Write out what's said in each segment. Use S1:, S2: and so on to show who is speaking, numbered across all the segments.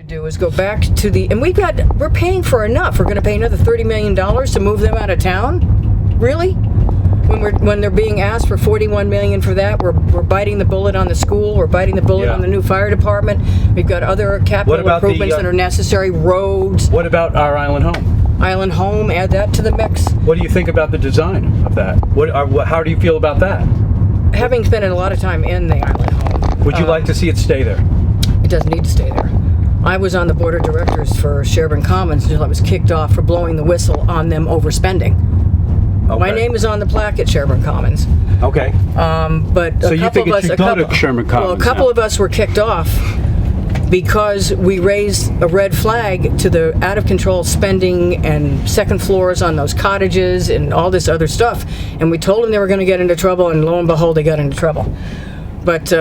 S1: Do is go back to the, and we're paying for enough. We're going to pay another $30 million to move them out of town? Really? When they're being asked for $41 million for that, we're biting the bullet on the school, we're biting the bullet on the new fire department. We've got other capital improvements that are necessary, roads.
S2: What about our Island Home?
S1: Island Home, add that to the mix.
S2: What do you think about the design of that? How do you feel about that?
S1: Having spent a lot of time in the Island Home.
S2: Would you like to see it stay there?
S1: It doesn't need to stay there. I was on the board of directors for Sherburne Commons until I was kicked off for blowing the whistle on them overspending. Okay. My name is on the plaque at Sherburne Commons.
S2: Okay.
S1: But
S2: so you think it should go to Sherburne Commons?
S1: Well, a couple of us were kicked off because we raised a red flag to the out-of-control spending and second floors on those cottages and all this other stuff. And we told them they were going to get into trouble, and lo and behold, they got into trouble. But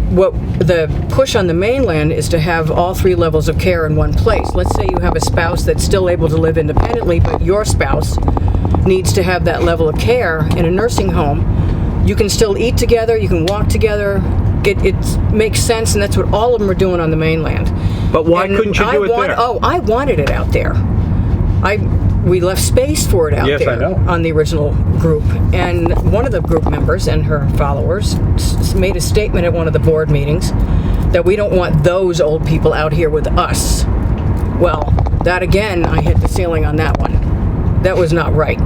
S1: what the push on the mainland is to have all three levels of care in one place. Let's say you have a spouse that's still able to live independently, but your spouse needs to have that level of care in a nursing home. You can still eat together, you can walk together. It makes sense, and that's what all of them are doing on the mainland.
S2: But why couldn't you do it there?
S1: Oh, I wanted it out there. We left space for it out there.
S2: I know.
S1: On the original group. And one of the group members and her followers made a statement at one of the board meetings that we don't want those old people out here with us. Well, that again, I hit the ceiling on that one. That was not right.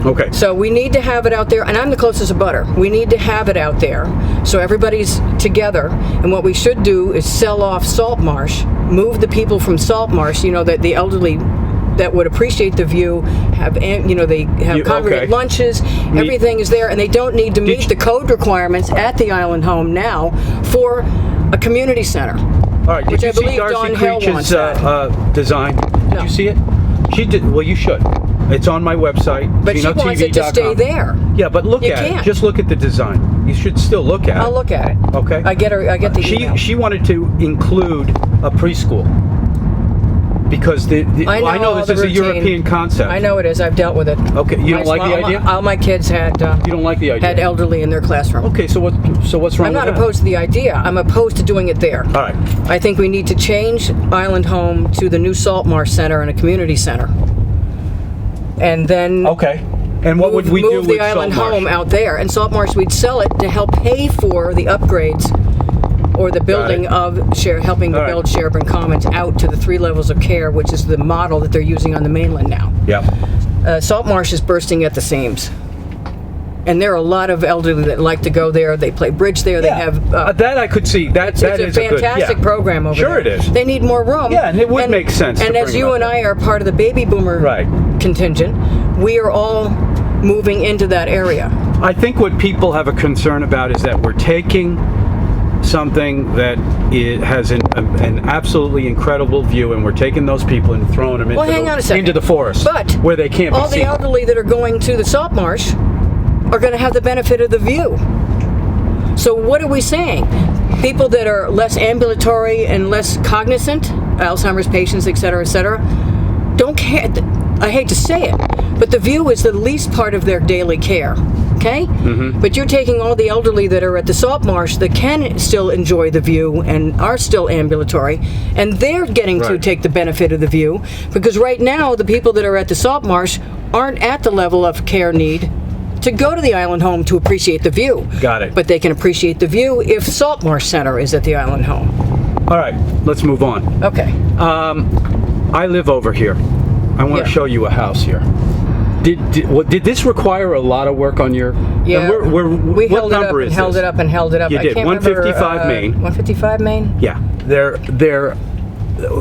S2: Okay.
S1: So we need to have it out there, and I'm the closest abutter. We need to have it out there so everybody's together. And what we should do is sell off Saltmarsh, move the people from Saltmarsh, that the elderly that would appreciate the view, they have congregate lunches, everything is there, and they don't need to meet the code requirements at the Island Home now for a community center.
S2: All right, did you see Darcy Creech's design? Did you see it? She did. Well, you should. It's on my website.
S1: But she wants it to stay there.
S2: Yeah, but look at it. Just look at the design. You should still look at it.
S1: I'll look at it.
S2: Okay.
S1: I get the email.
S2: She wanted to include a preschool. Because I know this is a European concept.
S1: I know it is. I've dealt with it.
S2: Okay, you don't like the idea?
S1: All my kids had.
S2: You don't like the idea?
S1: Had elderly in their classroom.
S2: Okay, so what's wrong with that?
S1: I'm not opposed to the idea. I'm opposed to doing it there.
S2: All right.
S1: I think we need to change Island Home to the new Saltmarsh Center and a community center. And then.
S2: Okay. And what would we do with
S1: Move the Island Home out there, and Saltmarsh, we'd sell it to help pay for the upgrades. Or the building of helping to build Sherburne Commons out to the three levels of care, which is the model that they're using on the mainland now.
S2: Yeah.
S1: Saltmarsh is bursting at the seams, and there are a lot of elderly that like to go there. They play bridge there. They have
S2: that I could see. It's
S1: a fantastic program over there.
S2: Sure, it is.
S1: They need more room.
S2: Yeah, and it would make sense.
S1: And as you and I are part of the baby boomer contingent, we are all moving into that area.
S2: I think what people have a concern about is that we're taking something that has an absolutely incredible view, and we're taking those people and throwing them into the forest, where they can't be seen.
S1: All the elderly that are going to the Saltmarsh are going to have the benefit of the view. So what are we saying? People that are less ambulatory and less cognizant, Alzheimer's patients, et cetera, don't care. I hate to say it, but the view is the least part of their daily care. Okay? Mm-hmm. But you're taking all the elderly that are at the Saltmarsh that can still enjoy the view and are still ambulatory, and they're getting to take the benefit of the view, because right now the people that are at the Saltmarsh aren't at the level of care need to go to the Island Home to appreciate the view.
S2: Got it.
S1: But they can appreciate the view if Saltmarsh Center is at the Island Home.
S2: All right, let's move on.
S1: Okay.
S2: I live over here. I want to show you a house here. Did this require a lot of work on your?
S1: Yeah, we held it up and held it up.
S2: You did. 155 Main.
S1: 155 Main.
S2: Yeah, they're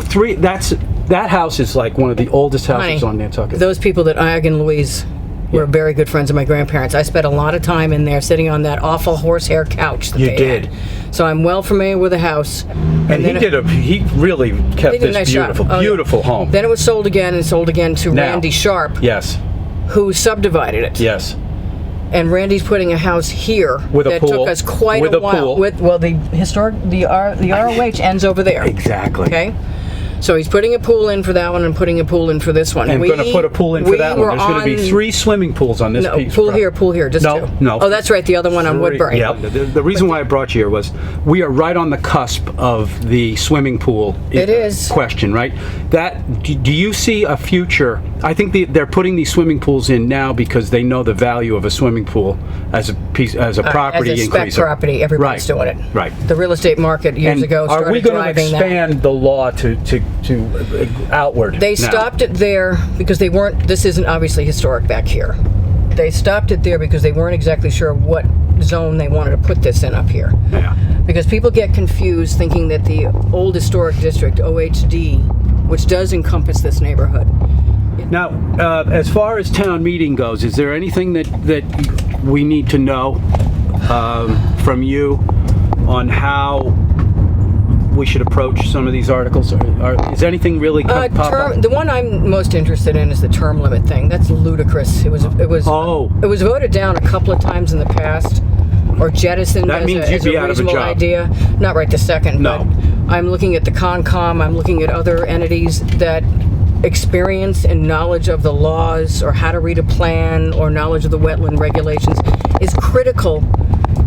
S2: three. That house is like one of the oldest houses on Nantucket.
S1: Those people that Ag and Louise were very good friends of my grandparents. I spent a lot of time in there sitting on that awful horsehair couch that they had. So I'm well familiar with the house.
S2: And he really kept this beautiful home.
S1: Then it was sold again to Randy Sharp.
S2: Yes.
S1: Who subdivided it.
S2: Yes.
S1: And Randy's putting a house here that took us quite a while. The ROH ends over there.
S2: Exactly.
S1: Okay. So he's putting a pool in for that one and putting a pool in for this one.
S2: And going to put a pool in for that one. There's going to be 3 swimming pools on this piece.
S1: Pool here, just 2.
S2: No.
S1: Oh, that's right, the other one on Woodbury.
S2: Yeah. The reason why I brought you here was we are right on the cusp of the swimming pool question, right? Do you see a future? I think they're putting these swimming pools in now because they know the value of a swimming pool as a property
S1: as a
S2: increaser.
S1: spec property, everybody's doing it.
S2: Right.
S1: The real estate market years ago started
S2: driving that. Are we going to expand the law to outward?
S1: They stopped it there because they weren't. This isn't obviously historic back here. They stopped it there because they weren't exactly sure what zone they wanted to put this in up here.
S2: Yeah.
S1: Because people get confused thinking that the old historic district, OHD, which does encompass this neighborhood.
S2: Now, as far as town meeting goes, is there anything that we need to know from you on how we should approach some of these articles? Is anything really pop up?
S1: The one I'm most interested in is the term limit thing. That's ludicrous. It was voted down a couple of times in the past, or jettisoned
S2: that
S1: as
S2: means you'd
S1: a
S2: be out of a
S1: reasonable
S2: job.
S1: idea. Not right this second.
S2: No.
S1: But I'm looking at the Concom. I'm looking at other entities that experience and knowledge of the laws or how to read a plan or knowledge of the wetland regulations is critical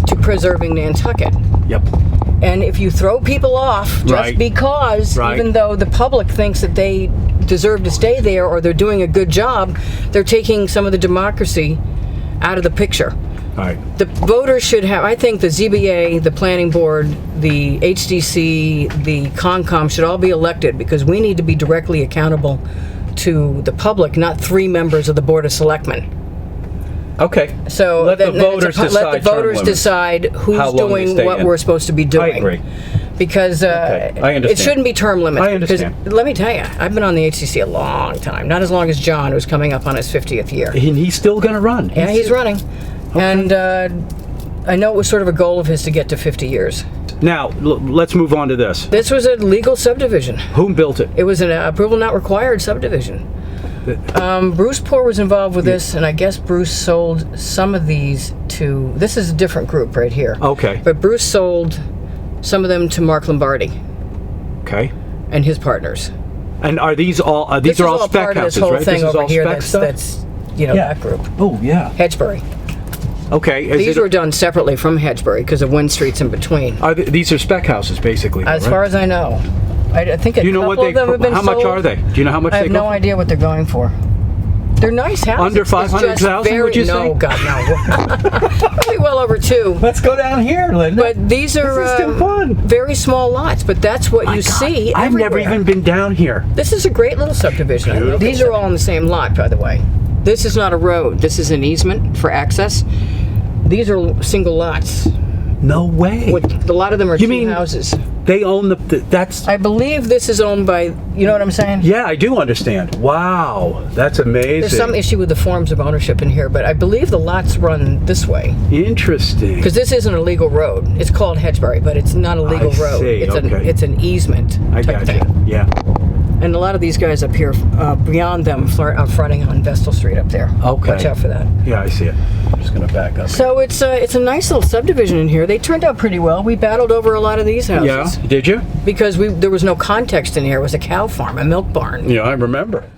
S1: to preserving Nantucket.
S2: Yep.
S1: And if you throw people off just because, even though the public thinks that they deserve to stay there or they're doing a good job, they're taking some of the democracy out of the picture.
S2: All right.
S1: The voters should have, I think the ZBA, the planning board, the HDC, the Concom should all be elected because we need to be directly accountable to the public, not 3 members of the Board of Selectmen.
S2: Okay.
S1: So
S2: let the voters
S1: decide who's doing what we're supposed to be doing.
S2: I agree.
S1: Because
S2: I understand.
S1: It shouldn't be term limits.
S2: I understand.
S1: Because let me tell you, I've been on the HCC a long time. Not as long as John, who's coming up on his 50th year.
S2: And he's still going to run.
S1: Yeah, he's running. Okay. And I know it was sort of a goal of his to get to 50 years.
S2: Now, let's move on to this.
S1: This was a legal subdivision.
S2: Who built it?
S1: It was an approval not required subdivision. Bruce Poor was involved with this, and I guess Bruce sold some of these to... This is a different group right here.
S2: Okay.
S1: But Bruce sold some of them to Mark Lombardi.
S2: Okay.
S1: And his partners.
S2: And are these all... these are all spec houses, right?
S1: This is all part of this whole thing over here
S2: spec
S1: that's that group.
S2: Oh, yeah.
S1: Hedgesbury.
S2: Okay.
S1: These were done separately from Hedgesbury because of Wynn Street's in between.
S2: These are spec houses, basically.
S1: As far as I know. I think a couple of them have been
S2: sold. How much are they? Do you know how much they go for?
S1: I have no idea what they're going for. They're nice houses.
S2: Under 500,000, would you say?
S1: No, God, no. Probably well over 2.
S2: Let's go down here, Linda.
S1: But these are
S2: still fun.
S1: Very small lots, but that's what you see
S2: I've never even been down here.
S1: This is a great little subdivision.
S2: Beautiful.
S1: These are all on the same lot, by the way. This is not a road. This is an easement for access. These are single lots.
S2: No way.
S1: A lot of them are 2 houses.
S2: They own that's...
S1: I believe this is owned by, you know what I'm saying?
S2: Yeah, I do understand. Wow, that's amazing.
S1: There's some issue with the forms of ownership in here, but I believe the lots run this way.
S2: Interesting.
S1: Because this isn't a legal road. It's called Hedgesbury, but it's not a legal road. It's an easement type thing.
S2: Yeah.
S1: And a lot of these guys up here, beyond them, fronting on Vestal Street up there.
S2: Okay.
S1: Watch out for that.
S2: Yeah, I see it. I'm just going to back up.
S1: So it's a nice little subdivision in here. They turned out pretty well. We battled over a lot of these houses.
S2: Yeah, did you?
S1: Because there was no context in here. It was a cow farm, a milk barn.
S2: Yeah, I remember.